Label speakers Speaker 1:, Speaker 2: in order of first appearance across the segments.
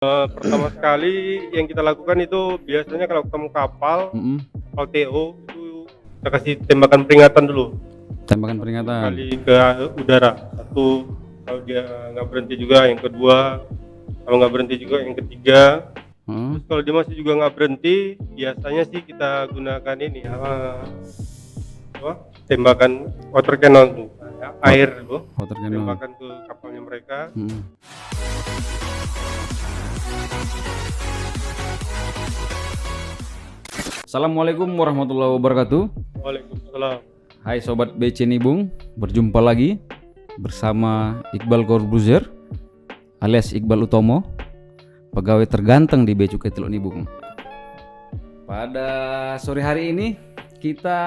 Speaker 1: Pertama sekali yang kita lakukan itu biasanya kalau ketemu kapal, kapal TO itu kita kasih tembakan peringatan dulu.
Speaker 2: Tembakan peringatan.
Speaker 1: Kali ke udara. Satu, kalau dia nggak berhenti juga yang kedua, kalau nggak berhenti juga yang ketiga. Terus kalau dia masih juga nggak berhenti, biasanya sih kita gunakan ini tembakan water cannon tuh, air tuh,
Speaker 2: Water cannon.
Speaker 1: tembakan ke kapalnya mereka.
Speaker 2: Assalamualaikum warahmatullahi wabarakatuh.
Speaker 1: Waalaikumsalam.
Speaker 2: Hai sobat BC Nibung, berjumpa lagi bersama Iqbal Corbuzier alias Iqbal Utomo, pegawai terganteng di Bea Cukai Teluk Nibung. Pada sore hari ini kita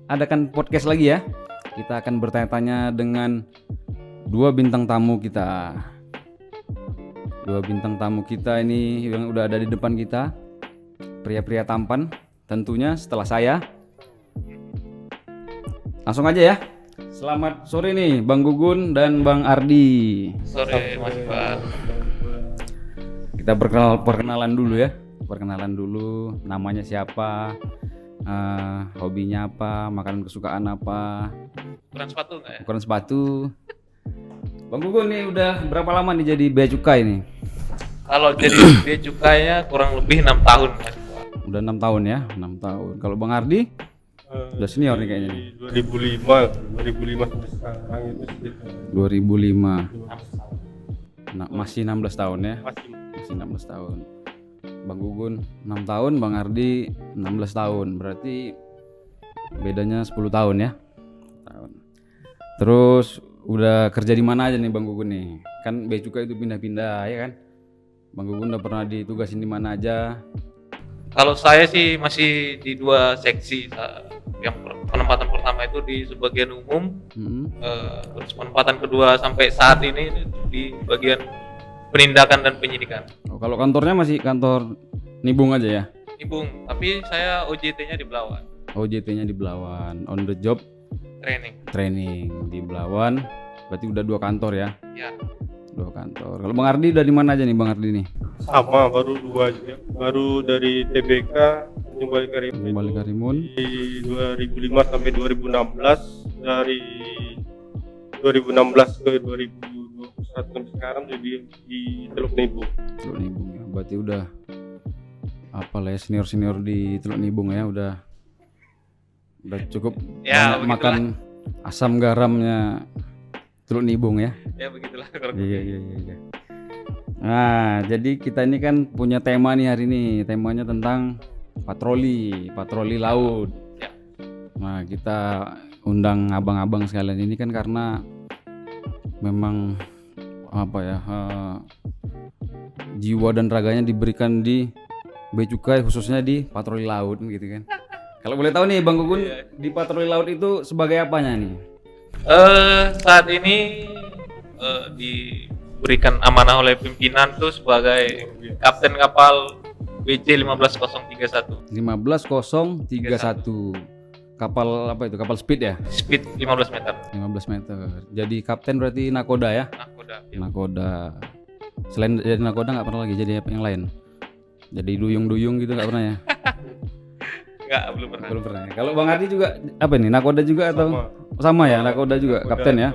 Speaker 2: adakan podcast lagi ya. Kita akan bertanya-tanya dengan dua bintang tamu kita. Dua bintang tamu kita ini yang udah ada di depan kita, pria-pria tampan tentunya setelah saya. Langsung aja ya. Selamat sore nih Bang Gugun dan Bang Ardi.
Speaker 3: Sore Mas Iqbal.
Speaker 2: Kita perkenalan dulu ya. Perkenalan dulu, namanya siapa, hobinya apa, makanan kesukaan apa.
Speaker 3: Ukuran sepatu nggak ya?
Speaker 2: Ukuran sepatu. Bang Gugun nih udah berapa lama nih jadi Bea Cukai nih?
Speaker 3: Kalau jadi bea cukainya kurang lebih 6 tahun Mas Iqbal.
Speaker 2: Udah 6 tahun ya, 6 tahun. Kalau Bang Ardi? Udah senior nih kayaknya nih.
Speaker 1: 2005 sampai sekarang itu sekitar
Speaker 2: 2005.
Speaker 3: 6 tahun.
Speaker 2: Nah, masih 16 tahun ya. Masih 16 tahun. Bang Gugun 6 tahun, Bang Ardi 16 tahun. Berarti bedanya 10 tahun ya. Terus udah kerja di mana aja nih Bang Gugun nih? Kan Bea Cukai itu pindah-pindah ya kan? Bang Gugun udah pernah ditugasin di mana aja?
Speaker 3: Kalau saya sih masih di 2 seksi. Yang penempatan pertama itu di subbagian umum, terus penempatan kedua sampai saat ini di bagian penindakan dan penyidikan.
Speaker 2: Oh, kalau kantornya masih kantor Nibung aja ya?
Speaker 3: Nibung, tapi saya OJT-nya di Belawan.
Speaker 2: OJT-nya di Belawan, on the job training di Belawan. Berarti udah 2 kantor ya?
Speaker 3: Ya.
Speaker 2: 2 kantor. Kalau Bang Ardi udah di mana aja nih Bang Ardi nih?
Speaker 1: sama, baru 2 juga. Baru dari TBK Balik Karimun di 2005 sampai 2016, dari 2016 ke 2021 sampai sekarang jadi di Teluk Nibung.
Speaker 2: Teluk Nibung ya. Berarti udah apa lah ya, senior di Teluk Nibung ya, udah cukup
Speaker 3: Ya,
Speaker 2: banyak makan asam garamnya Teluk Nibung ya.
Speaker 3: Ya begitulah.
Speaker 2: Iya. Nah, jadi kita ini kan punya tema nih hari ini. Temanya tentang patroli laut.
Speaker 3: Ya.
Speaker 2: Nah, kita undang abang-abang sekalian ini kan karena memang apa ya, jiwa dan raganya diberikan di Bea Cukai, khususnya di patroli laut gitu kan. Kalau boleh tahu nih Bang Gugun, di patroli laut itu sebagai apanya nih?
Speaker 3: Saat ini diberikan amanah oleh pimpinan tuh sebagai kapten kapal WC 15031.
Speaker 2: 15031. Kapal apa itu? Kapal speed ya?
Speaker 3: Speed 15 meter.
Speaker 2: 15 meter. Jadi kapten berarti nakoda ya?
Speaker 3: Nakoda.
Speaker 2: Nakoda. Selain jadi nakoda nggak pernah lagi jadi apa yang lain? Jadi duyung-duyung gitu nggak pernah ya?
Speaker 3: Enggak, belum pernah.
Speaker 2: Belum pernah ya. Kalau Bang Ardi juga apa nih? Nakoda juga atau sama ya? Nakoda juga
Speaker 1: Nakoda,
Speaker 2: kapten ya?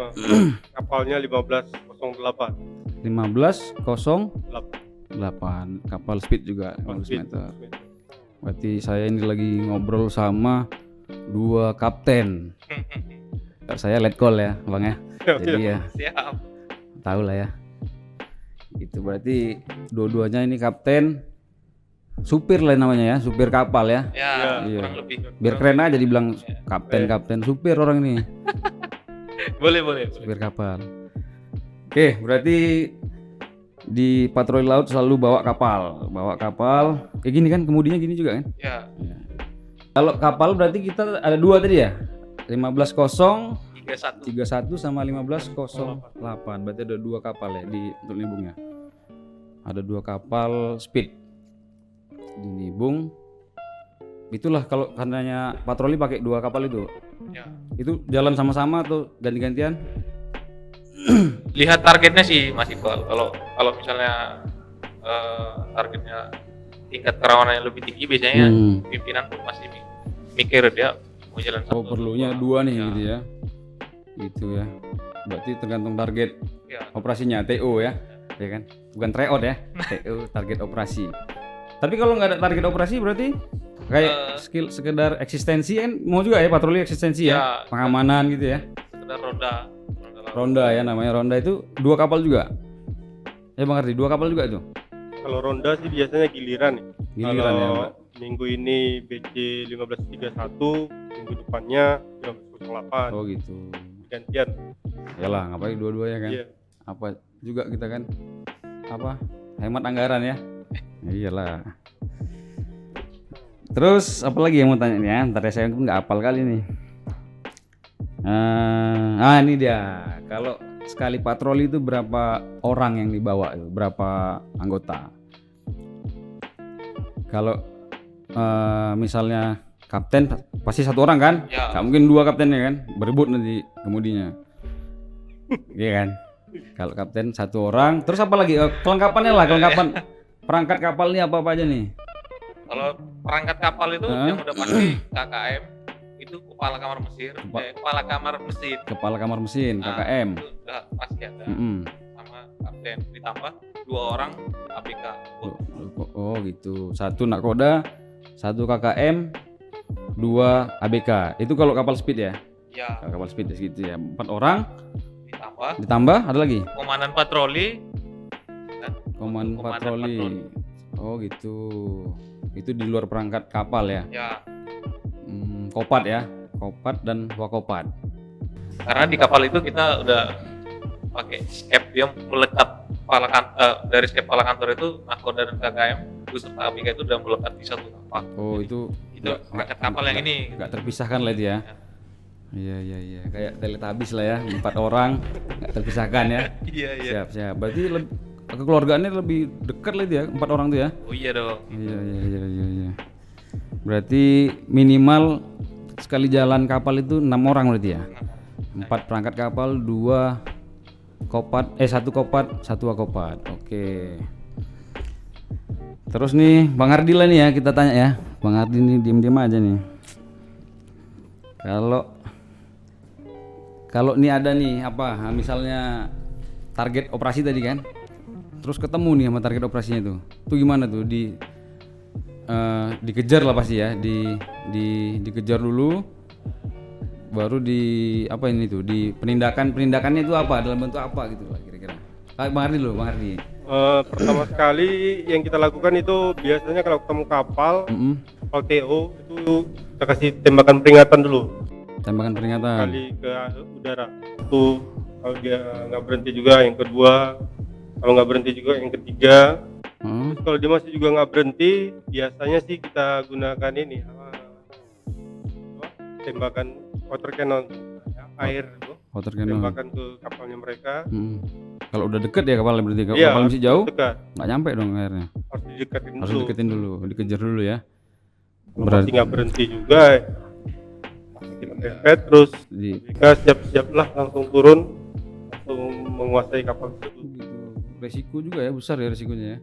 Speaker 1: Kapalnya 1508.
Speaker 2: 1508 kapal speed juga 15 meter. Berarti saya ini lagi ngobrol sama 2 kapten. Saya let call ya, Bang ya. Jadi ya
Speaker 3: Siap.
Speaker 2: tahu lah ya. Itu berarti dua-duanya ini kapten, supir lah namanya ya, supir kapal ya.
Speaker 3: Ya,
Speaker 2: Iya.
Speaker 3: kurang lebih.
Speaker 2: Biar keren aja dibilang kapten supir orang ini.
Speaker 3: Boleh.
Speaker 2: Supir kapal. Oke, berarti di patroli laut selalu bawa kapal. Kayak gini kan, kemudinya gini juga kan?
Speaker 3: Ya,
Speaker 2: Kalau kapal berarti kita ada 2 tadi ya? 15031
Speaker 3: 31.
Speaker 2: sama 1508. Berarti ada 2 kapal ya di Teluk Nibung ya. Ada 2 kapal speed di Nibung. Itulah kalau karenanya patroli pakai 2 kapal itu.
Speaker 3: Ya.
Speaker 2: Itu jalan sama-sama atau ganti-gantian?
Speaker 3: Lihat targetnya sih Mas Iqbal. Kalau misalnya targetnya tingkat kerawanan yang lebih tinggi, biasanya pimpinan pun masih mikir dia mau jalan satu.
Speaker 2: Oh, perlunya dua nih gitu ya. Gitu ya. Berarti tergantung target operasinya, TO ya. Ya kan? Bukan tryout ya. TO, target operasi. Tapi kalau nggak ada target operasi berarti kayak skill sekedar eksistensi kan mau juga ya, patroli eksistensi ya. Pengamanan gitu ya.
Speaker 3: Sekedar
Speaker 2: ronda ya, namanya ronda itu 2 kapal juga. Ya Bang Ardi, 2 kapal juga itu.
Speaker 1: Kalau ronda sih biasanya giliran ya.
Speaker 2: Giliran
Speaker 1: kalau
Speaker 2: ya, Pak.
Speaker 1: minggu ini BC 1531, minggu depannya 1508.
Speaker 2: Oh gitu.
Speaker 1: Gantian.
Speaker 2: Yalah, ngapain dua-duanya kan?
Speaker 1: Iya.
Speaker 2: Apa juga kita kan hemat anggaran ya. Iyalah. Terus apa lagi yang mau tanya nih ya? Ntar saya pun nggak hafal kali nih. Ini dia. Kalau sekali patroli itu berapa orang yang dibawa itu? Berapa anggota? Kalau misalnya kapten pasti 1 orang kan?
Speaker 3: Ya.
Speaker 2: Nggak mungkin 2 kaptennya kan? Berebut nanti kemudinya. Iya kan? Kalau kapten 1 orang, terus apa lagi? Kelengkapannya lah, kelengkapan perangkat kapal ini apa aja nih?
Speaker 3: Kalau perangkat kapal itu yang udah pasti KKM itu kepala kamar mesin. Kepala kamar mesin,
Speaker 2: KKM.
Speaker 3: Itu udah pasti ada. Sama kapten, ditambah 2 orang ABK.
Speaker 2: Oh gitu. 1 nakoda, 1 KKM, 2 ABK. Itu kalau kapal speed ya?
Speaker 3: Iya.
Speaker 2: Kalau kapal speed gitu ya. 4 orang. Ditambah ada lagi?
Speaker 3: Komandan patroli.
Speaker 2: Komandan patroli. Oh gitu. Itu di luar perangkat kapal ya?
Speaker 3: Ya.
Speaker 2: Kopat ya, kopat dan wakopat.
Speaker 3: Karena di kapal itu kita udah pakai skep yang melekat dari skep kepala kantor itu nakoda dan KKM beserta ABK itu udah melekat di satu kapal.
Speaker 2: Oh itu
Speaker 3: perangkat kapal yang ini.
Speaker 2: Nggak terpisahkan lah itu ya? Iya. Kayak Teletubbies lah ya, 4 orang nggak terpisahkan ya?
Speaker 3: Iya.
Speaker 2: Siap. Berarti kekeluargaannya lebih dekat lah itu ya, 4 orang tuh ya?
Speaker 3: Oh iya dong.
Speaker 2: Iya. Berarti minimal sekali jalan kapal itu 6 orang berarti ya? 4 perangkat kapal, 2 kopat, 1 kopat, 1 wakopat. Oke. Terus nih Bang Ardi lah nih ya, kita tanya ya. Bang Ardi nih diem-diem aja nih. Kalau nih ada nih misalnya target operasi tadi kan, terus ketemu nih sama target operasinya itu gimana tuh? Dikejar lah pasti ya, dikejar dulu, baru di penindakannya itu apa, dalam bentuk apa gitu lah kira-kira. Bang Ardi.
Speaker 1: Pertama sekali yang kita lakukan itu biasanya kalau ketemu kapal TO itu kita kasih tembakan peringatan dulu.
Speaker 2: Tembakan peringatan.
Speaker 1: Kali ke udara. Itu kalau dia nggak berhenti juga yang kedua, kalau nggak berhenti juga yang ketiga. Terus kalau dia masih juga nggak berhenti, biasanya sih kita gunakan ini tembakan water cannon, air itu.
Speaker 2: Water cannon.
Speaker 1: Tembakan ke kapalnya mereka.
Speaker 2: Kalau udah deket ya kapalnya berarti, kalau kapal masih jauh nggak nyampe dong airnya. Harus dideketin dulu, dikejar dulu ya.
Speaker 1: Berarti nggak berhenti juga. Kita pepet terus mereka siap-siap lah langsung turun, langsung menguasai kapal tersebut.
Speaker 2: Resiko juga ya, besar ya resikonya ya.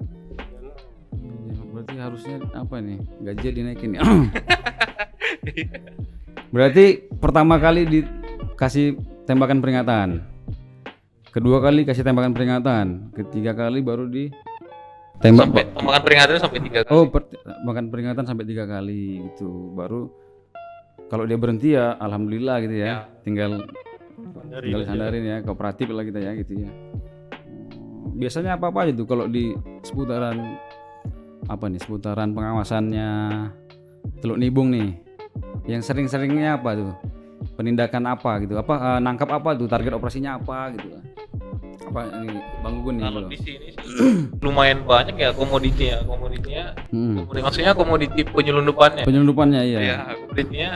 Speaker 2: Berarti harusnya gaji dinaikin ya. Berarti pertama kali dikasih tembakan peringatan, kedua kali kasih tembakan peringatan, ketiga kali baru
Speaker 3: tembakan peringatan sampai 3 kali.
Speaker 2: Tembakan peringatan sampai 3 kali gitu. Baru kalau dia berhenti ya alhamdulillah gitu ya. Tinggal sandarin ya, kooperatif lah kita ya gitu ya. Biasanya apa aja tuh kalau di seputaran pengawasannya Teluk Nibung nih? Yang sering-seringnya apa tuh? Penindakan apa gitu? Nangkap apa tuh? Target operasinya apa gitu? Apa ini Bang Gugun nih?
Speaker 3: Kalau di sini sih lumayan banyak ya komoditinya. Maksudnya komoditi penyelundupannya.
Speaker 2: Iya.
Speaker 3: Ya, komoditinya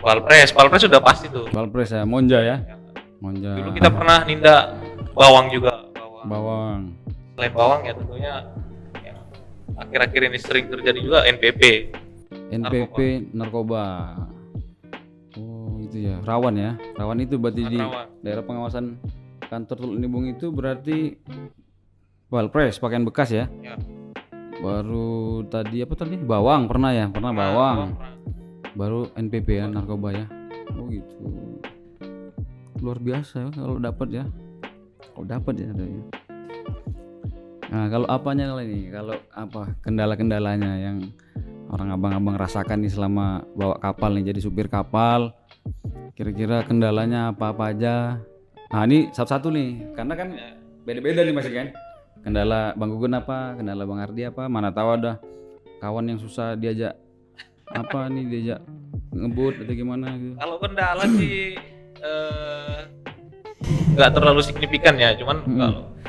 Speaker 3: Balpres sudah pasti tuh.
Speaker 2: Balpres ya, Monja ya. Monja.
Speaker 3: Dulu kita pernah nindak bawang juga.
Speaker 2: Bawang.
Speaker 3: Selain bawang ya tentunya yang akhir-akhir ini sering terjadi juga NPP. Narkoba.
Speaker 2: Oh itu ya, rawan ya. Rawan itu berarti di daerah pengawasan kantor Teluk Nibung itu berarti Balpres pakaian bekas ya. Baru tadi apa tadi? Bawang pernah ya? Pernah bawang.
Speaker 3: pernah.
Speaker 2: Baru NPP ya, narkoba ya. Oh gitu. Luar biasa ya kalau dapat ya. Kalau dapat ya ada ya. Nah, kalau apanya kalau ini? Kalau apa kendala-kendalanya yang orang abang-abang rasakan nih selama bawa kapal nih, jadi supir kapal? Kira-kira kendalanya apa-apa aja? Nah, ini satu-satu nih. Karena kan beda-beda nih Mas kan. Kendala Bang Gugun apa? Kendala Bang Ardi apa? Mana tahu ada kawan yang susah diajak apa nih, diajak ngebut atau gimana gitu.
Speaker 3: Kalau kendala sih nggak terlalu signifikan ya, cuman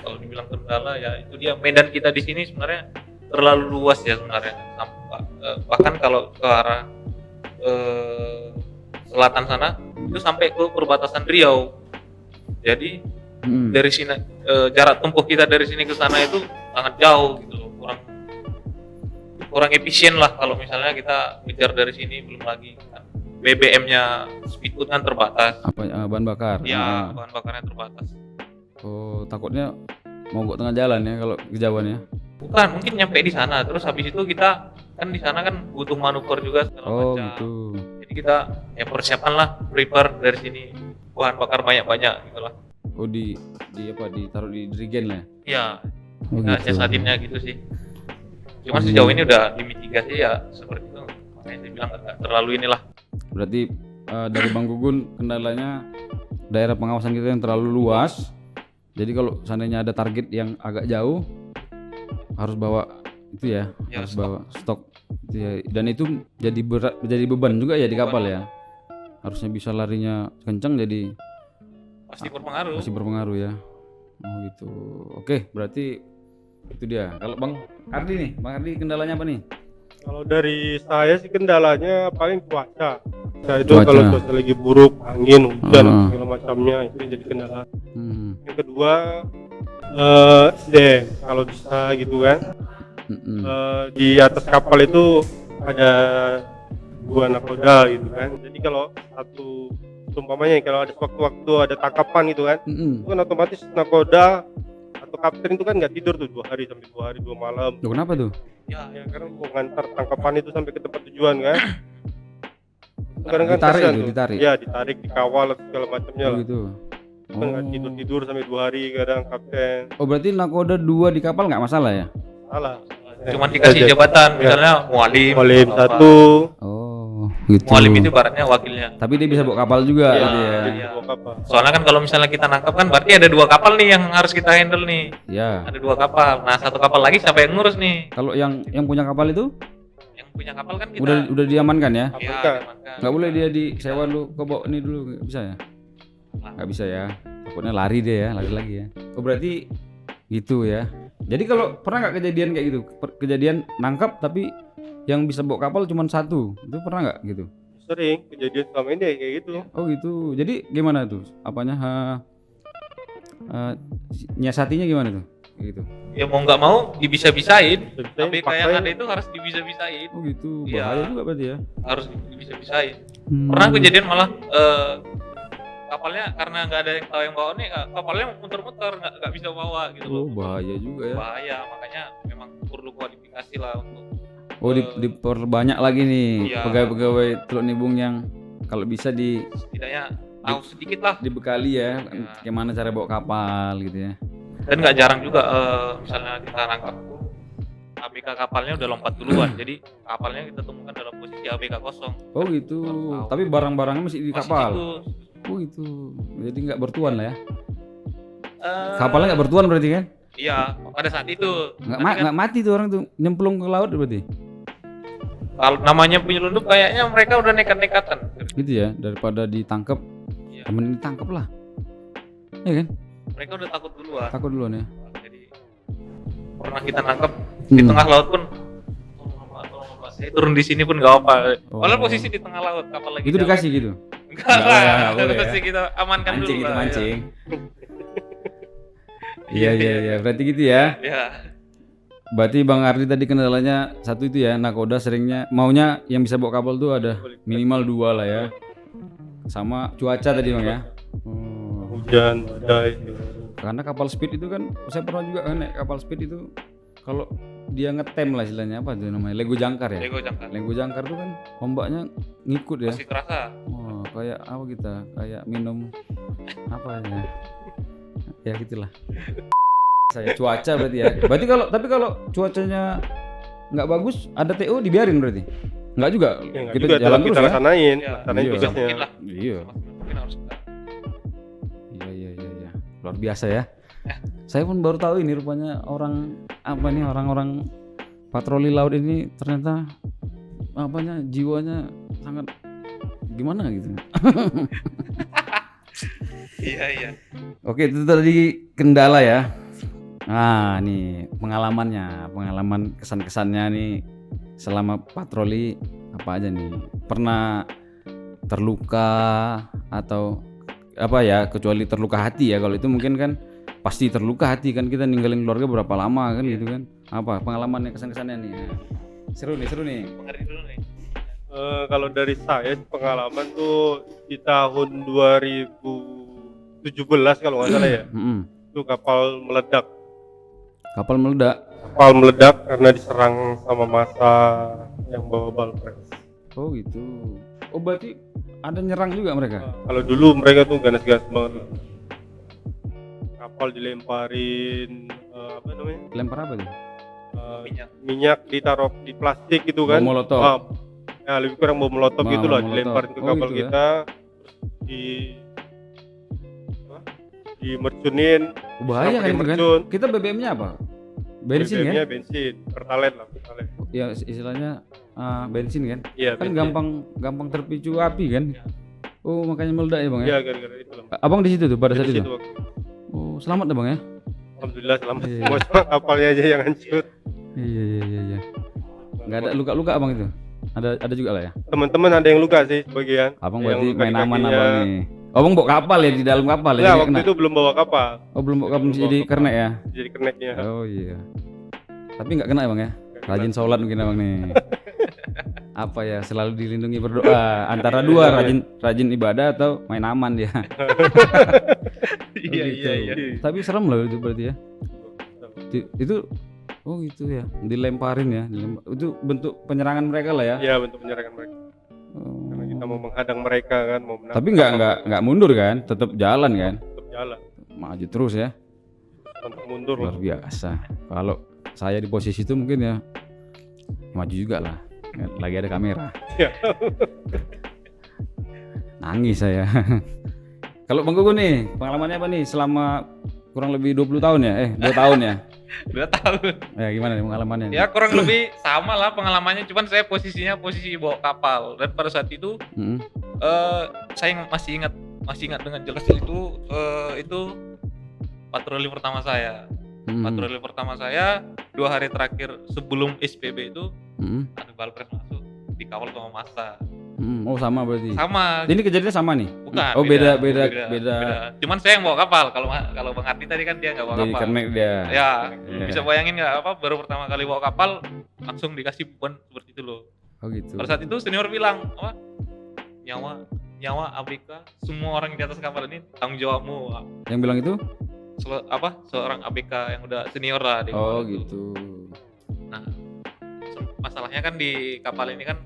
Speaker 3: kalau dibilang kendala ya itu dia, medan kita di sini sebenarnya terlalu luas ya sebenarnya. Bahkan kalau ke arah selatan sana itu sampai ke perbatasan Riau. Jadi dari sini jarak tempuh kita dari sini ke sana itu sangat jauh gitu loh, kurang efisien lah kalau misalnya kita ngejar dari sini. Belum lagi kan BBM-nya speedboat kan terbatas.
Speaker 2: Apa bahan bakar?
Speaker 3: Ya, bahan bakarnya terbatas.
Speaker 2: Oh, takutnya mogok tengah jalan ya kalau kejauhan ya.
Speaker 3: Bukan, mungkin nyampe di sana terus habis itu kita kan di sana kan butuh manuver juga segala macam.
Speaker 2: Gitu.
Speaker 3: Jadi kita ya persiapan lah, prepare dari sini bahan bakar banyak-banyak gitu lah.
Speaker 2: Oh di apa, ditaruh di dirigen lah
Speaker 3: Ya,
Speaker 2: ya?
Speaker 3: siasatinnya gitu sih. Cuma sejauh ini udah dimitigasi ya seperti itu. Makanya saya bilang nggak terlalu inilah.
Speaker 2: Berarti dari Bang Gugun kendalanya daerah pengawasan kita yang terlalu luas. Jadi kalau seandainya ada target yang agak jauh harus bawa itu ya, harus bawa stok itu ya. Dan itu jadi berat, jadi beban juga ya di kapal ya. Harusnya bisa larinya kencang jadi
Speaker 3: Pasti berpengaruh.
Speaker 2: Pasti berpengaruh ya. Oh gitu. Oke, berarti itu dia. Kalau Bang Ardi nih, Bang Ardi kendalanya apa nih?
Speaker 1: Kalau dari saya sih kendalanya paling cuaca. Itu kalau cuaca lagi buruk, angin, hujan, segala macamnya itu yang jadi kendala. Yang kedua SDM, kalau bisa gitu kan. Di atas kapal itu ada 2 nakoda gitu kan. Jadi kalau satu umpamanya kalau ada waktu-waktu ada tangkapan gitu kan, itu kan otomatis nakoda atau kapten itu kan nggak tidur tuh 2 hari sampai 2 hari 2 malam.
Speaker 2: Loh, kenapa tuh?
Speaker 3: Ya,
Speaker 1: karena mau ngantar tangkapan itu sampai ke tempat tujuan kan. Kadang kan
Speaker 2: ditarik itu, ditarik.
Speaker 1: Ya, ditarik, dikawal atau segala macamnya lah.
Speaker 2: Gitu.
Speaker 1: Kan nggak tidur sampai 2 hari kadang kapten.
Speaker 2: Oh, berarti nakoda 2 di kapal nggak masalah ya?
Speaker 1: Salah.
Speaker 3: Cuman dikasih jabatan, misalnya mualim
Speaker 1: 1.
Speaker 2: Oh, gitu.
Speaker 3: Mualim itu ibaratnya wakilnya.
Speaker 2: Tapi dia bisa bawa kapal juga gitu ya.
Speaker 3: Iya. Soalnya kan kalau misalnya kita nangkap kan berarti ada 2 kapal nih yang harus kita handle nih.
Speaker 2: Iya.
Speaker 3: Ada 2 kapal. Nah, 1 kapal lagi siapa yang ngurus nih?
Speaker 2: Kalau yang punya kapal itu?
Speaker 3: Yang punya kapal kan kita
Speaker 2: udah diamankan ya?
Speaker 3: Iya, diamankan.
Speaker 2: Nggak boleh dia disewa dulu, ke bawa ini dulu, nggak bisa ya? Nggak bisa ya. Takutnya lari dia ya, lari lagi ya. Oh, berarti gitu ya. Jadi kalau pernah nggak kejadian kayak gitu? Kejadian nangkap tapi yang bisa bawa kapal cuma 1, itu pernah nggak gitu?
Speaker 1: Sering kejadian selama ini kayak gitu.
Speaker 2: Oh gitu. Jadi gimana tuh? Apanya? Nyiasatinya gimana tuh? Gitu.
Speaker 3: Ya mau nggak mau dibisa-bisain. Tapi kayak ada itu harus dibisa-bisain.
Speaker 2: Oh gitu.
Speaker 3: Iya.
Speaker 2: Bahaya juga berarti ya?
Speaker 3: Harus dibisa-bisain. Pernah kejadian malah kapalnya karena nggak ada yang tahu yang bawa nih, kapalnya muter-muter nggak bisa bawa gitu loh.
Speaker 2: Oh bahaya juga ya.
Speaker 3: Bahaya, makanya memang perlu kualifikasi lah untuk.
Speaker 2: Oh diperbanyak lagi nih
Speaker 3: iya.
Speaker 2: Pegawai-pegawai Teluk Nibung yang kalau bisa
Speaker 3: setidaknya tahu sedikit lah.
Speaker 2: Dibekali ya, bagaimana cara bawa kapal gitu ya.
Speaker 3: Dan nggak jarang juga misalnya kita nangkap ABK kapalnya udah lompat duluan, jadi kapalnya kita temukan dalam posisi ABK kosong.
Speaker 2: Oh gitu. Tapi barang-barangnya masih di kapal. Oh gitu. Jadi nggak bertuan lah ya. Kapalnya nggak bertuan berarti kan?
Speaker 3: Iya, pada saat itu.
Speaker 2: Nggak mati tuh orang tuh, nyemplung ke laut berarti.
Speaker 3: Kalau namanya penyelundup kayaknya mereka udah nekat-nekatan.
Speaker 2: Gitu ya, daripada ditangkap.
Speaker 3: Iya.
Speaker 2: Temen ditangkap lah. Iya kan?
Speaker 3: Mereka udah takut duluan.
Speaker 2: Takut duluan ya.
Speaker 3: Jadi pernah kita nangkap di tengah laut pun. Saya turun di sini pun nggak apa. Padahal posisi di tengah laut, kapal lagi.
Speaker 2: Itu dikasih gitu?
Speaker 3: Enggak lah,
Speaker 2: boleh
Speaker 3: pasti
Speaker 2: ya?
Speaker 3: kita amankan
Speaker 2: Mancing
Speaker 3: dulu
Speaker 2: itu
Speaker 3: lah.
Speaker 2: mancing. Iya. Berarti gitu ya.
Speaker 3: Iya.
Speaker 2: Berarti Bang Ardi tadi kendalanya 1 itu ya, nakoda seringnya maunya yang bisa bawa kapal tuh ada minimal 2 lah ya. Sama cuaca tadi Bang ya.
Speaker 1: Hujan, badai.
Speaker 2: Karena kapal speed itu kan, saya pernah juga kan naik kapal speed itu kalau dia ngetem lah istilahnya, apa tuh namanya, lego jangkar ya. Lego jangkar tuh kan ombaknya ngikut ya.
Speaker 3: Masih terasa.
Speaker 2: Oh, kayak apa kita, kayak minum apa ya gitulah. Saya cuaca berarti ya. Berarti kalau cuacanya nggak bagus, ada TO dibiarin berarti? Nggak juga.
Speaker 1: Ya,
Speaker 2: kita
Speaker 1: juga
Speaker 2: jalan terus
Speaker 1: kita
Speaker 2: ya.
Speaker 1: laksanain
Speaker 2: Iya.
Speaker 1: tugasnya.
Speaker 2: Iya.
Speaker 3: Mungkin harus
Speaker 2: Iya. Luar biasa ya. Saya pun baru tahu ini rupanya orang-orang patroli laut ini ternyata jiwanya sangat gimana gitu.
Speaker 3: Iya.
Speaker 2: Oke, itu tadi kendala ya. Nah, nih pengalaman kesan-kesannya nih selama patroli apa aja nih? Pernah terluka atau apa ya, kecuali terluka hati ya. Kalau itu mungkin kan pasti terluka hati kan, kita ninggalin keluarga berapa lama kan gitu kan. Apa pengalamannya, kesan-kesannya nih? Seru nih.
Speaker 3: mengerti dulu nih.
Speaker 1: Kalau dari saya pengalaman tuh di tahun 2017 kalau nggak salah ya. Itu kapal meledak karena diserang sama massa yang bawa balpres.
Speaker 2: Oh gitu. Oh berarti ada nyerang juga mereka?
Speaker 1: Kalau dulu mereka tuh ganas-ganas banget. Kapal dilemparin apa namanya?
Speaker 2: Lempar apa tuh?
Speaker 1: Minyak ditaruh di plastik gitu kan.
Speaker 2: Bom molotov.
Speaker 1: Ya lebih kurang bom molotov gitulah,
Speaker 2: molotov.
Speaker 1: dilemparin ke kapal
Speaker 2: gitu
Speaker 1: kita. Di mercunin.
Speaker 2: Bahaya kan itu kan?
Speaker 1: Mercun.
Speaker 2: Kita BBM-nya apa? Bensin
Speaker 1: BBM-nya
Speaker 2: kan?
Speaker 1: bensin, pertalite.
Speaker 2: Ya istilahnya bensin kan?
Speaker 1: Iya,
Speaker 2: Kan
Speaker 1: bensin.
Speaker 2: gampang terpicu api kan? Oh makanya meledak ya bang ya?
Speaker 1: Iya, gara-gara itu lah.
Speaker 2: Abang di situ tuh pada saat
Speaker 1: Di
Speaker 2: itu?
Speaker 1: situ waktu.
Speaker 2: Oh selamat ya bang ya?
Speaker 1: Alhamdulillah selamat.
Speaker 2: Iya.
Speaker 1: Semua cuma kapalnya aja yang hancur.
Speaker 2: Iya. Nggak ada luka-luka abang itu? Ada juga lah ya?
Speaker 1: Teman-teman ada yang luka sih sebagian.
Speaker 2: Abang
Speaker 1: Yang
Speaker 2: berarti
Speaker 1: luka
Speaker 2: main
Speaker 1: di
Speaker 2: aman
Speaker 1: kakinya.
Speaker 2: abang nih. Abang bawa kapal ya, di dalam kapal ya?
Speaker 1: Nah,
Speaker 2: jadi
Speaker 1: waktu
Speaker 2: kena?
Speaker 1: itu belum bawa kapal.
Speaker 2: Oh belum bawa kapal,
Speaker 1: Belum
Speaker 2: jadi
Speaker 1: bawa kapal.
Speaker 2: kernek ya?
Speaker 1: Jadi keneknya.
Speaker 2: Oh iya. Tapi nggak kena ya bang ya? Rajin sholat mungkin abang nih. Apa ya, selalu dilindungi berdoa antara dua, rajin ibadah atau main aman dia.
Speaker 3: Iya.
Speaker 2: Tapi serem loh itu berarti ya. Itu oh gitu ya, dilemparin ya. Itu bentuk penyerangan mereka lah ya.
Speaker 1: Iya, bentuk penyerangan mereka. Karena kita mau menghadang mereka kan, mau menangkap.
Speaker 2: Tapi nggak mundur kan, tetap jalan kan,
Speaker 1: tetap jalan.
Speaker 2: maju terus ya.
Speaker 1: Untuk mundur
Speaker 2: Luar
Speaker 1: loh.
Speaker 2: biasa. Kalau saya di posisi itu mungkin ya maju juga lah. Lagi ada kamera.
Speaker 1: Iya.
Speaker 2: Nangis saya. Kalau Bang Gugun nih, pengalamannya apa nih selama kurang lebih 20 tahun ya? 2 tahun ya?
Speaker 3: 2 tahun.
Speaker 2: Ya gimana nih pengalamannya?
Speaker 3: Ya kurang lebih sama lah pengalamannya, cuman saya posisi bawa kapal, dan pada saat itu saya masih ingat dengan jelas itu patroli pertama saya. Patroli pertama saya 2 hari terakhir sebelum SPB itu ada balpres masuk, dikawal sama massa.
Speaker 2: Oh sama berarti.
Speaker 3: Sama.
Speaker 2: Ini kejadiannya sama nih?
Speaker 3: Bukan.
Speaker 2: Oh beda.
Speaker 3: Cuman saya yang bawa kapal. Kalau Bang Ardi tadi kan dia nggak bawa
Speaker 2: Jadi
Speaker 3: kapal.
Speaker 2: kernek dia.
Speaker 3: Ya, bisa bayangin nggak, baru pertama kali bawa kapal langsung dikasih beban seperti itu loh.
Speaker 2: Oh gitu.
Speaker 3: Pada saat itu senior bilang nyawa ABK semua orang di atas kapal ini tanggung jawabmu.
Speaker 2: Yang bilang itu?
Speaker 3: Seorang ABK yang udah senior lah di kapal.
Speaker 2: Oh
Speaker 3: itu.
Speaker 2: gitu.
Speaker 3: Nah, masalahnya kan di kapal ini kan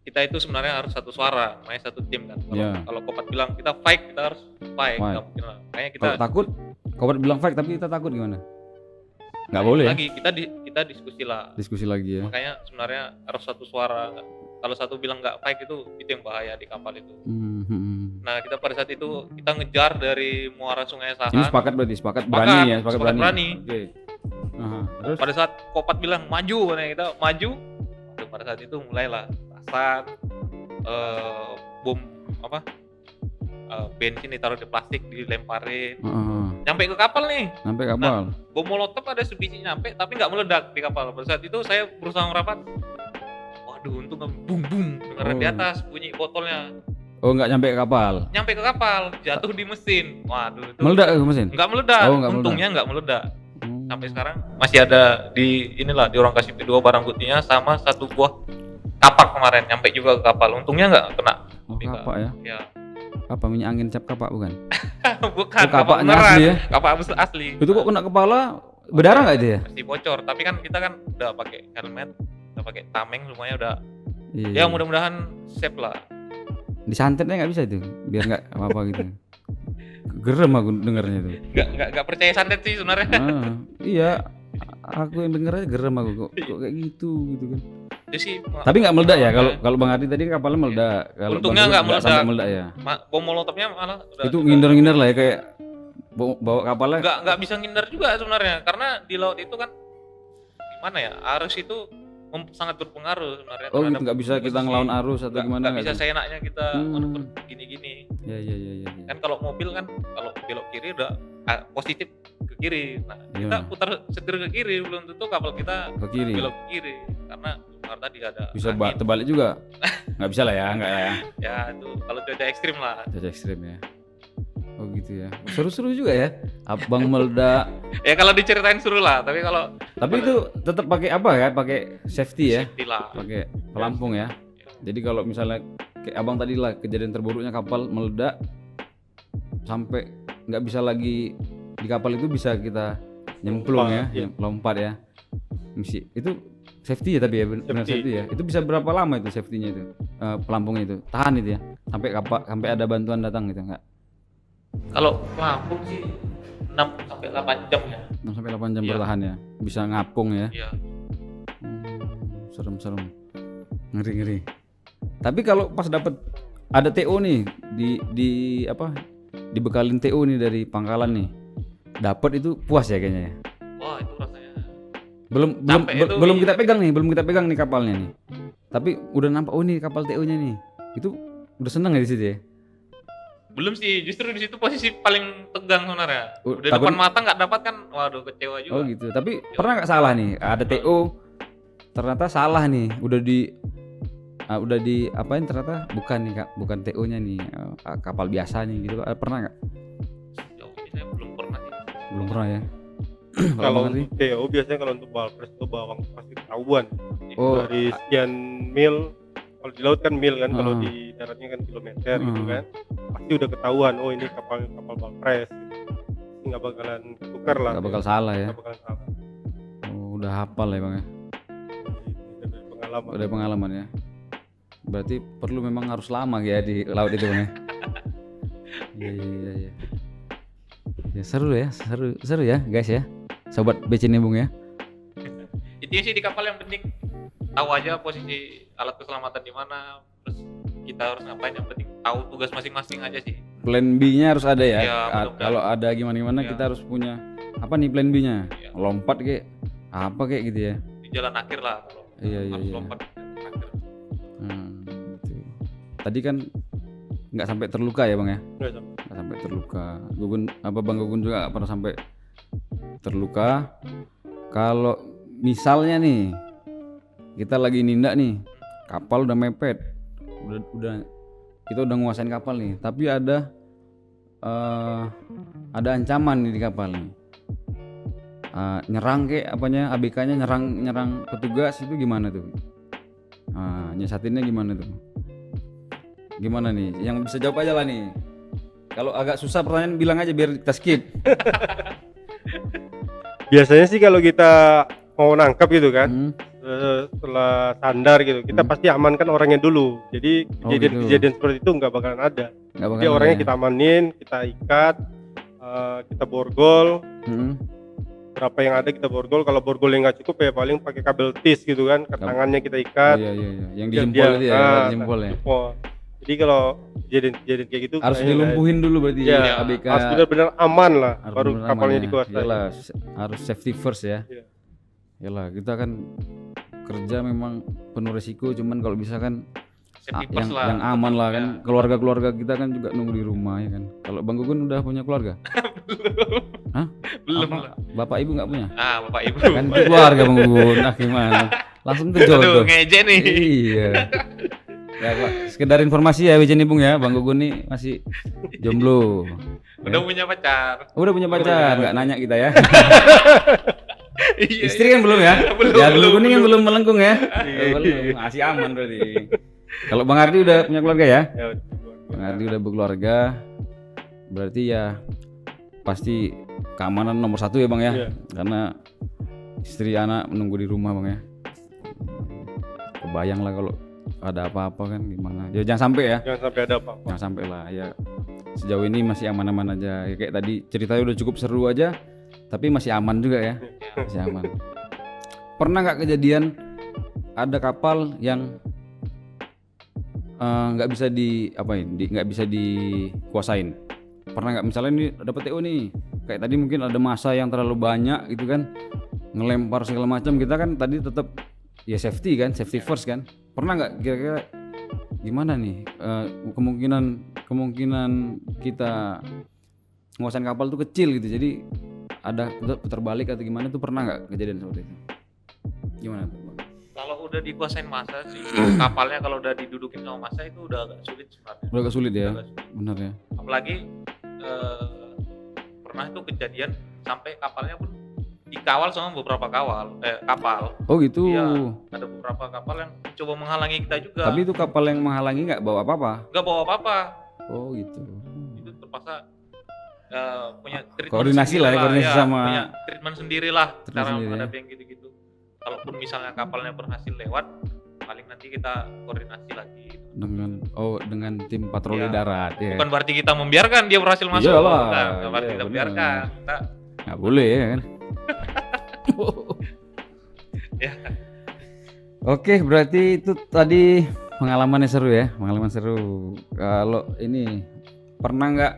Speaker 3: kita itu sebenarnya harus satu suara, namanya satu tim kan. Kalau Kopat bilang kita fight, kita harus fight. Nggak mungkin lah. Makanya kita
Speaker 2: kalau takut, Kopat bilang fight tapi kita takut gimana? Nggak boleh
Speaker 3: lagi, kita diskusi lah.
Speaker 2: Diskusi lagi ya.
Speaker 3: Makanya sebenarnya harus satu suara. Kalau satu bilang nggak fight itu yang bahaya di kapal itu. Nah, kita pada saat itu kita ngejar dari muara Sungai Sahan.
Speaker 2: Ini sepakat berani ya, sepakat berani.
Speaker 3: Oke.
Speaker 2: Terus
Speaker 3: pada saat Kopat bilang maju, kita maju. Pada saat itu mulailah rasan, bom bensin ditaruh di plastik, dilemparin. Nyampe ke kapal nih. Nah, bom molotov ada sebiji nyampe tapi nggak meledak di kapal. Pada saat itu saya berusaha merapat. Waduh, untung bung dengar di atas bunyi botolnya.
Speaker 2: Oh, nggak nyampe ke kapal.
Speaker 3: Nyampe ke kapal, jatuh di mesin. Waduh, itu
Speaker 2: meledak ke mesin?
Speaker 3: Nggak meledak. Untungnya nggak meledak. Sampai sekarang masih ada di ruang kasih P2 barang buktinya, sama satu buah kapak kemarin nyampe juga ke kapal. Untungnya nggak kena.
Speaker 2: Oh, kapak ya?
Speaker 3: Ya.
Speaker 2: Apa minyak angin cap kapak bukan?
Speaker 3: Bukan,
Speaker 2: kapaknya asli ya?
Speaker 3: Kapak asli.
Speaker 2: Itu kok kena kepala Berdarah nggak itu ya?
Speaker 3: Pasti bocor. Tapi kan kita kan udah pakai helmet, udah pakai tameng, semuanya udah.
Speaker 2: Iya.
Speaker 3: Ya mudah-mudahan safe lah.
Speaker 2: Disantetnya nggak bisa itu, biar nggak apa-apa gitu. Gerem aku dengarnya itu.
Speaker 3: Nggak percaya santet sih sebenarnya.
Speaker 2: Iya, aku yang denger aja gerem aku kok kayak gitu kan.
Speaker 3: Itu sih.
Speaker 2: Tapi nggak meledak ya? Kalau Bang Ardi tadi kapalnya meledak. Kalau
Speaker 3: untungnya nggak meledak.
Speaker 2: sampai meledak ya.
Speaker 3: Bom molotofnya malah udah.
Speaker 2: Itu ngindar-ngindar lah ya, kayak bawa kapalnya.
Speaker 3: Nggak bisa ngindar juga sebenarnya, karena di laut itu kan gimana ya, arus itu sangat berpengaruh sebenarnya.
Speaker 2: Oh gitu, nggak bisa kita ngelawan arus atau gimana?
Speaker 3: Nggak bisa seenaknya kita manuver gini-gini.
Speaker 2: Ya.
Speaker 3: Kan kalau mobil kan kalau belok kiri udah positif ke kiri. Nah kita putar setir ke kiri, belum tentu kapal kita
Speaker 2: ke kiri.
Speaker 3: belok ke kiri, karena benar tadi ada
Speaker 2: bisa
Speaker 3: angin.
Speaker 2: terbalik juga. Nggak bisa lah ya, nggak ya.
Speaker 3: Ya itu kalau cuaca ekstrim lah.
Speaker 2: Cuaca ekstrim ya. Oh gitu ya. Seru-seru juga ya. Abang meledak.
Speaker 3: Ya kalau diceritain seru lah, tapi kalau
Speaker 2: itu tetap pakai apa ya? Pakai safety ya.
Speaker 3: Safety lah.
Speaker 2: Pakai pelampung ya. Jadi kalau misalnya kayak abang tadi lah, kejadian terburuknya kapal meledak sampai nggak bisa lagi di kapal itu, bisa kita nyemplung ya, lompat ya. Misi itu safety ya, tapi ya benar safety ya. Itu bisa berapa lama itu safety-nya itu? Pelampungnya itu tahan itu ya. Sampai ada bantuan datang gitu enggak? Kalau
Speaker 3: pelampung sih 6 sampai 8 jam ya.
Speaker 2: 6 sampai 8 jam bertahan ya. Bisa ngapung ya.
Speaker 3: Iya.
Speaker 2: Serem. Ngeri. Tapi kalau pas dapat ada TO nih di apa? Dibekalin TO nih dari pangkalan nih. Dapat itu puas ya kayaknya ya.
Speaker 3: Wah, itu rasanya.
Speaker 2: Belum kita pegang nih kapalnya nih. Tapi udah nampak nih kapal TO-nya nih. Itu udah seneng ya di situ ya.
Speaker 3: Belum sih, justru di situ posisi paling tegang sebenarnya. Udah depan mata nggak dapat kan, waduh kecewa juga.
Speaker 2: Oh gitu. Tapi pernah nggak salah nih? Ada TO, ternyata salah nih. Udah di apain, ternyata bukan nih Kak, bukan TO-nya nih, kapal biasa nih gitu. Pernah nggak?
Speaker 3: Jauh ini saya belum pernah sih.
Speaker 2: Belum pernah ya.
Speaker 1: Kalau untuk TO biasanya, kalau untuk balpres itu bawang pasti ketahuan. Dari sekian mil. Kalau di laut kan mil kan, kalau di daratnya kan kilometer gitu kan, pasti udah ketahuan. Oh ini kapal balpres, gitu. Nggak bakalan tukar lah.
Speaker 2: Nggak bakal salah ya.
Speaker 1: Nggak bakalan salah.
Speaker 2: Oh, udah hafal ya Bang ya. Udah pengalaman ya. Berarti perlu memang harus lama ya di laut itu Bang ya. Iya. Ya seru ya guys ya. Sobat BC Nibung ya.
Speaker 3: Intinya sih di kapal yang penting tahu aja posisi alat keselamatan di mana, terus kita harus ngapain, yang penting tahu tugas masing-masing aja sih.
Speaker 2: Plan B-nya harus ada ya.
Speaker 3: Kalau
Speaker 2: ada gimana kita harus punya apa nih plan B-nya? Lompat kayak apa kayak gitu ya.
Speaker 3: Di jalan akhir lah kalau harus lompat di jalan akhir.
Speaker 2: Gitu. Tadi kan nggak sampai terluka ya Bang ya?
Speaker 1: Nggak
Speaker 2: sampai terluka. Bang Gugun juga nggak pernah sampai terluka. Kalau misalnya nih kita lagi nindak nih, kapal udah mepet, kita udah nguasain kapal nih, tapi ada ancaman nih di kapal nih, nyerang kayak apanya, ABK-nya nyerang petugas, itu gimana tuh? Nyiasatinnya gimana tuh? Gimana nih? Yang bisa jawab aja lah nih. Kalau agak susah pertanyaan bilang aja biar kita skip.
Speaker 1: Biasanya sih kalau kita mau nangkap gitu kan, setelah sandar gitu, kita pasti amankan orangnya dulu. Jadi kejadian seperti itu nggak bakalan ada. Jadi orangnya kita amanin, kita ikat, kita borgol. Berapa yang ada kita borgol. Kalau borgolnya nggak cukup ya paling pakai kabel tis gitu kan, ke tangannya kita ikat.
Speaker 2: Iya. Yang di jempol itu ya, jempol ya.
Speaker 1: Jadi kalau kejadian kayak gitu
Speaker 2: harus dilumpuhin dulu berarti ya, ABK.
Speaker 1: Harus benar-benar aman lah, baru kapalnya dikuasai.
Speaker 2: Iyalah, harus safety first ya. Yalah, kita kan kerja memang penuh resiko, cuman kalau bisa kan yang aman lah kan. Keluarga kita kan juga nunggu di rumah ya kan. Kalau Bang Gugun udah punya keluarga?
Speaker 3: Belum.
Speaker 2: Hah?
Speaker 3: Belum lah.
Speaker 2: Bapak ibu nggak punya?
Speaker 3: Bapak ibu.
Speaker 2: Kan keluarga Bang Gugun. Gimana? Langsung terjodoh.
Speaker 3: Ngeje nih.
Speaker 2: Iya. Ya Pak, sekedar informasi ya BC Nibung ya, Bang Gugun nih masih jomblo.
Speaker 3: Udah punya pacar.
Speaker 2: Udah punya pacar, nggak nanya kita ya.
Speaker 3: Iya,
Speaker 2: istri kan belum ya?
Speaker 3: Belum.
Speaker 2: Kuning kan belum melengkung ya? Belum, masih aman berarti. Kalau Bang Ardi udah punya keluarga ya? Bang Ardi udah berkeluarga, berarti ya pasti keamanan nomor satu ya Bang ya.
Speaker 1: Iya.
Speaker 2: Karena istri anak menunggu di rumah Bang ya. Kebayang lah kalau ada apa-apa kan gimana. Ya jangan sampai ya.
Speaker 1: Jangan sampai ada apa-apa.
Speaker 2: Jangan sampai lah ya. Sejauh ini masih aman-aman aja. Ya, kayak tadi ceritanya udah cukup seru aja, tapi masih aman juga ya. Masih aman. Pernah nggak kejadian ada kapal yang nggak bisa nggak bisa dikuasain? Pernah nggak misalnya ini dapat TO nih, kayak tadi mungkin ada massa yang terlalu banyak gitu kan, ngelempar segala macam, kita kan tadi tetap ya safety first kan. Pernah nggak kira-kira gimana nih kemungkinan kita nguasain kapal tuh kecil gitu, jadi ada putar balik atau gimana tuh, pernah nggak kejadian seperti itu? Gimana tuh Bang?
Speaker 3: Kalau udah dikuasain massa sih, kapalnya kalau udah didudukin sama massa itu udah agak sulit sebenarnya.
Speaker 2: Udah agak sulit ya,
Speaker 3: Udah agak sulit.
Speaker 2: benar ya.
Speaker 3: Apalagi pernah itu kejadian sampai kapalnya pun dikawal sama beberapa kapal.
Speaker 2: Oh gitu.
Speaker 3: Iya, ada beberapa kapal yang coba menghalangi kita juga.
Speaker 2: Tapi itu kapal yang menghalangi nggak bawa apa-apa?
Speaker 3: Nggak bawa apa-apa.
Speaker 2: Oh gitu.
Speaker 3: Itu terpaksa punya treatment
Speaker 2: Koordinasi lah ya, koordinasi sama
Speaker 3: punya treatment sendiri lah cara
Speaker 2: sendiri ya.
Speaker 3: menghadapi yang gitu-gitu. Kalaupun misalnya kapalnya berhasil lewat, paling nanti kita koordinasi lagi
Speaker 2: dengan tim patroli
Speaker 3: Iya.
Speaker 2: darat ya.
Speaker 3: Bukan berarti kita membiarkan dia berhasil masuk.
Speaker 2: Iyalah,
Speaker 3: Bukan berarti
Speaker 2: iya,
Speaker 3: kita
Speaker 2: benar.
Speaker 3: biarkan. Kita
Speaker 2: Nggak boleh ya kan.
Speaker 3: ya
Speaker 2: Oke, berarti itu tadi pengalamannya seru ya, pengalaman seru. Kalau ini pernah nggak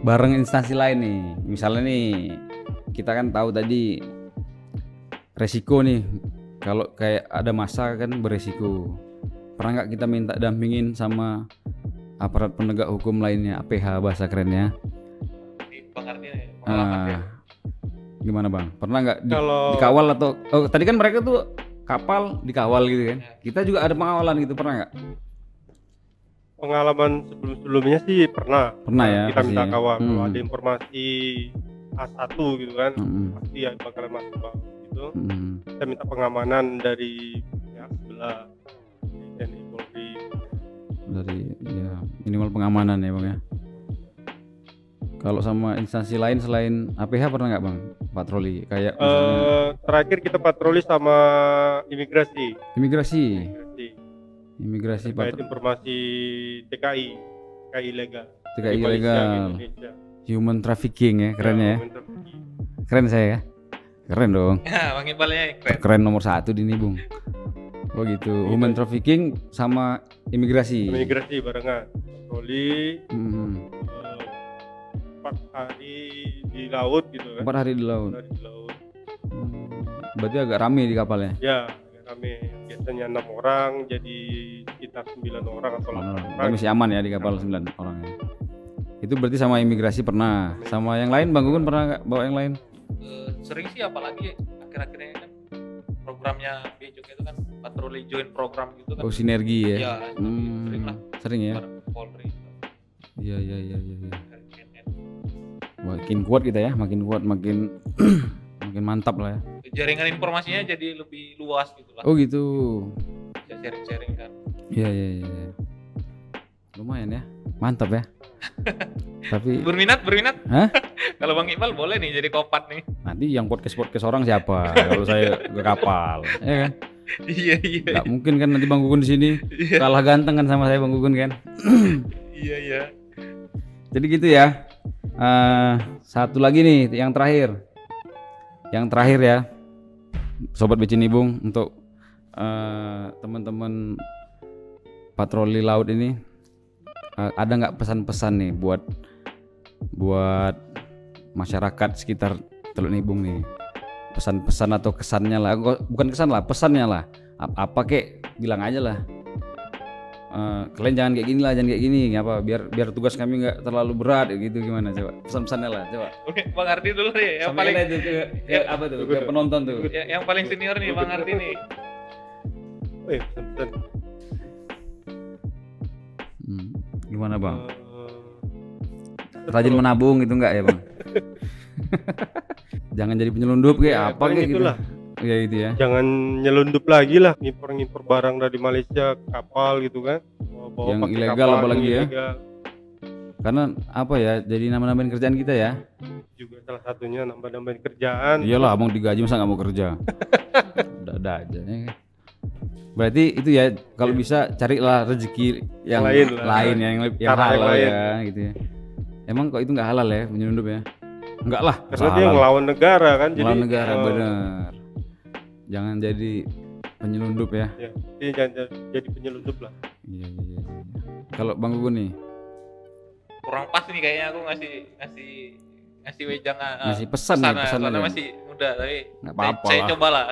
Speaker 2: bareng instansi lain nih, misalnya nih kita kan tahu tadi resiko nih, kalau kayak ada massa kan beresiko. Pernah nggak kita minta dampingin sama aparat penegak hukum lainnya, APH bahasa kerennya?
Speaker 3: di Bang Ardi nih, pengalaman dia.
Speaker 2: Gimana Bang? Pernah nggak
Speaker 1: Kalau-
Speaker 2: dikawal atau tadi kan mereka tuh kapal dikawal gitu kan? Kita juga ada pengawalan gitu, pernah nggak?
Speaker 1: Pengalaman sebelum-sebelumnya sih pernah.
Speaker 2: Pernah ya,
Speaker 1: Kita minta
Speaker 2: pastinya.
Speaker 1: kawal. Kalau
Speaker 2: Hmm.
Speaker 1: ada informasi A1 gitu kan, pasti ya bakalan masuk Bang. Gitu. Kita minta pengamanan dari pihak sebelah TNI Polri.
Speaker 2: Dari ya minimal pengamanan ya Bang ya. Kalau sama instansi lain selain APH pernah nggak Bang patroli kayak misalnya
Speaker 1: Terakhir kita patroli sama imigrasi.
Speaker 2: imigrasi
Speaker 1: Terkait
Speaker 2: patroli
Speaker 1: informasi TKI ilegal.
Speaker 2: TKI
Speaker 1: Di Malaysia,
Speaker 2: ilegal,
Speaker 1: di Indonesia.
Speaker 2: human trafficking ya, kerennya ya.
Speaker 1: human trafficking.
Speaker 2: Keren saya ya. Keren dong.
Speaker 3: Ya, Bang Iqbalnya keren.
Speaker 2: Keren nomor 1 di ini Bung. Oh gitu. Human trafficking sama imigrasi.
Speaker 1: Imigrasi barengan. Patroli
Speaker 2: Hmm.
Speaker 1: 4 hari di laut gitu kan.
Speaker 2: 4 hari di laut.
Speaker 1: 4 hari di laut.
Speaker 2: Berarti agak rame di kapalnya.
Speaker 1: Ya, agak rame. Biasanya 6 orang jadi sekitar 9 orang atau 8
Speaker 2: Tapi
Speaker 1: orang.
Speaker 2: masih aman ya di kapal 9 orang ya. Itu berarti sama imigrasi pernah. Sama yang lain Bang Gugun pernah nggak bawa yang lain?
Speaker 3: Sering sih, apalagi akhir-akhir ini kan programnya Bejuk itu kan patroli joint program gitu kan.
Speaker 2: Oh sinergi ya.
Speaker 3: Iya, sering lah
Speaker 2: Sering ya.
Speaker 3: bareng Polri.
Speaker 2: Iya. Makin kuat kita ya, makin kuat, makin makin mantap lah ya.
Speaker 3: Jaringan informasinya jadi lebih luas gitu lah.
Speaker 2: Oh gitu.
Speaker 3: Bisa sharing-sharing kan.
Speaker 2: Iya. Lumayan ya, mantap ya. Tapi
Speaker 3: Berminat?
Speaker 2: hah?
Speaker 3: Kalau Bang Iqbal boleh nih jadi kopat nih.
Speaker 2: Nanti yang podcast orang siapa? Kalau saya ke kapal, ya kan?
Speaker 3: Iya.
Speaker 2: Nggak mungkin kan nanti Bang Gugun di sini kalah ganteng kan sama saya Bang Gugun kan?
Speaker 3: Iya.
Speaker 2: Jadi gitu ya. Satu lagi nih yang terakhir. Yang terakhir ya. Sobat BC Nibung, untuk teman-teman patroli laut ini, ada nggak pesan-pesan nih buat masyarakat sekitar Teluk Nibung nih? Pesan-pesan atau kesannya lah, bukan kesan lah, pesannya lah. Apa kek bilang aja lah. Kalian jangan kayak gini lah, jangan kayak gini, apa biar tugas kami nggak terlalu berat gitu, gimana coba pesan-pesannya lah coba.
Speaker 3: Oke, Bang Ardi dulu nih yang
Speaker 2: Sampai
Speaker 3: paling
Speaker 2: itu ke apa tuh ke penonton tuh.
Speaker 3: yang paling senior nih Bang Ardi nih.
Speaker 1: Pesan-pesan.
Speaker 2: Gimana Bang?
Speaker 1: Eh,
Speaker 2: Rajin menabung gitu enggak ya Bang? Jangan jadi penyelundup kayak
Speaker 1: Ya,
Speaker 2: apa
Speaker 1: paling
Speaker 2: kayak gitu.
Speaker 1: itulah.
Speaker 2: Ya gitu ya.
Speaker 1: Jangan nyelundup lagi lah, ngimpor barang dari Malaysia ke kapal gitu kan. Bawa
Speaker 2: Yang
Speaker 1: pakai
Speaker 2: ilegal
Speaker 1: kapal,
Speaker 2: apalagi
Speaker 1: yang
Speaker 2: ya.
Speaker 1: ilegal.
Speaker 2: Karena apa ya, jadi nambah-nambahin kerjaan kita ya.
Speaker 1: Juga salah satunya nambah-nambahin kerjaan.
Speaker 2: Iyalah, abang digaji masa nggak mau kerja. Udah aja ya. Berarti itu ya, kalau bisa carilah rezeki yang lain yang halal ya gitu ya. Emang kok itu nggak halal ya penyelundup ya? Enggak lah.
Speaker 1: Karena dia ngelawan negara kan, jadi
Speaker 2: ngelawan negara bener. Jangan jadi penyelundup ya.
Speaker 1: Ya, dia jangan jadi penyelundup lah.
Speaker 2: Iya. Kalau Bang Gugun nih,
Speaker 3: kurang pas nih kayaknya aku ngasih wejangan.
Speaker 2: Ngasih pesan aja.
Speaker 3: Masih muda tapi
Speaker 2: nggak apa-apa
Speaker 3: saya
Speaker 2: lah.
Speaker 3: cobalah.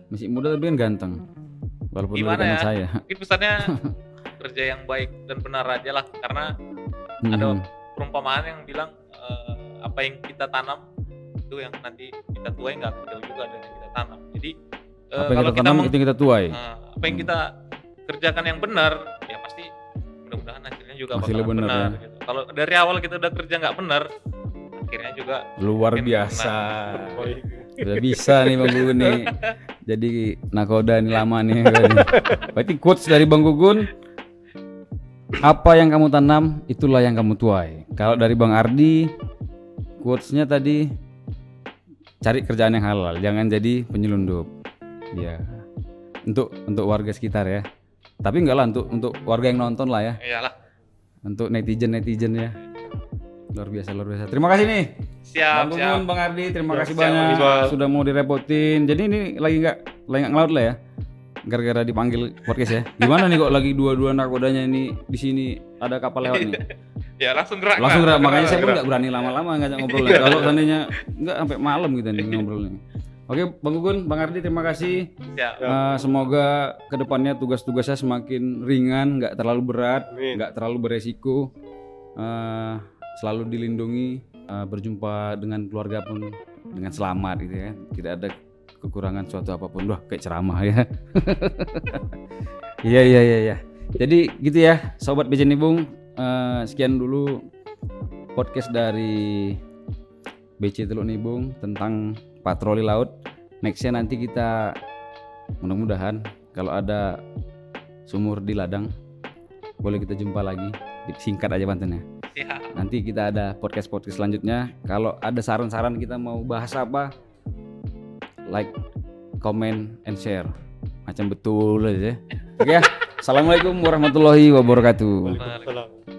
Speaker 2: Masih muda tapi kan ganteng. Walaupun
Speaker 3: Gimana
Speaker 2: lebih
Speaker 3: ya?
Speaker 2: ganteng saya.
Speaker 3: Mungkin pesannya kerja yang baik dan benar aja lah, karena ada perumpamaan yang bilang apa yang kita tanam itu yang nanti kita tuai nggak akan jauh juga dengan yang kita tanam. Jadi
Speaker 2: apa yang
Speaker 3: kalau
Speaker 2: kita tanam itu yang kita tuai.
Speaker 3: apa yang kita kerjakan yang benar ya pasti mudah-mudahan hasilnya juga
Speaker 2: Hasilnya
Speaker 3: bakal
Speaker 2: benar,
Speaker 3: benar
Speaker 2: ya.
Speaker 3: gitu. Kalau dari awal kita udah kerja nggak benar, akhirnya juga
Speaker 2: Luar
Speaker 3: mungkin
Speaker 2: biasa.
Speaker 1: Baik.
Speaker 2: Udah bisa nih Bang Gugun nih. Jadi nakoda nih lama nih. Berarti quotes dari Bang Gugun, apa yang kamu tanam itulah yang kamu tuai. Kalau dari Bang Ardi, quotesnya tadi, cari kerjaan yang halal, jangan jadi penyelundup. Ya. Untuk warga sekitar ya. Tapi enggak lah untuk warga yang nonton lah ya.
Speaker 3: iyalah.
Speaker 2: Untuk netizen ya. Luar biasa. Terima kasih nih.
Speaker 3: Siap,
Speaker 2: Bang Gugun, Bang Ardi, terima kasih
Speaker 3: siap,
Speaker 2: banyak
Speaker 1: Bang.
Speaker 2: sudah mau direpotin. Jadi ini lagi nggak ngelaut lah ya, gara-gara dipanggil podcast ya. Gimana nih kok lagi dua nakodanya ini di sini ada kapal lewat nih?
Speaker 3: Ya langsung gerak.
Speaker 2: Makanya saya pun nggak berani lama-lama ngajak ngobrol. Kalau seandainya nggak sampai malam kita nih ngobrolnya. Oke, Bang Gugun, Bang Ardi, terima kasih.
Speaker 3: Siap.
Speaker 2: Semoga kedepannya tugas-tugasnya semakin ringan, nggak terlalu berat,
Speaker 1: Amin.
Speaker 2: nggak terlalu beresiko, selalu dilindungi. Berjumpa dengan keluarga pun dengan selamat gitu ya, tidak ada kekurangan suatu apapun. Wah, kayak ceramah ya. Iya. Jadi gitu ya, sobat BC Nibung, sekian dulu podcast dari BC Teluk Nibung tentang patroli laut. Nextnya nanti kita mudah-mudahan kalau ada sumur di ladang boleh kita jumpa lagi, singkat aja pantunnya.
Speaker 3: Siap.
Speaker 2: Nanti kita ada podcast selanjutnya. Kalau ada saran-saran kita mau bahas apa, like, comment, and share. Macam betul aja. Oke ya. Assalamualaikum warahmatullahi wabarakatuh.
Speaker 1: Waalaikumsalam.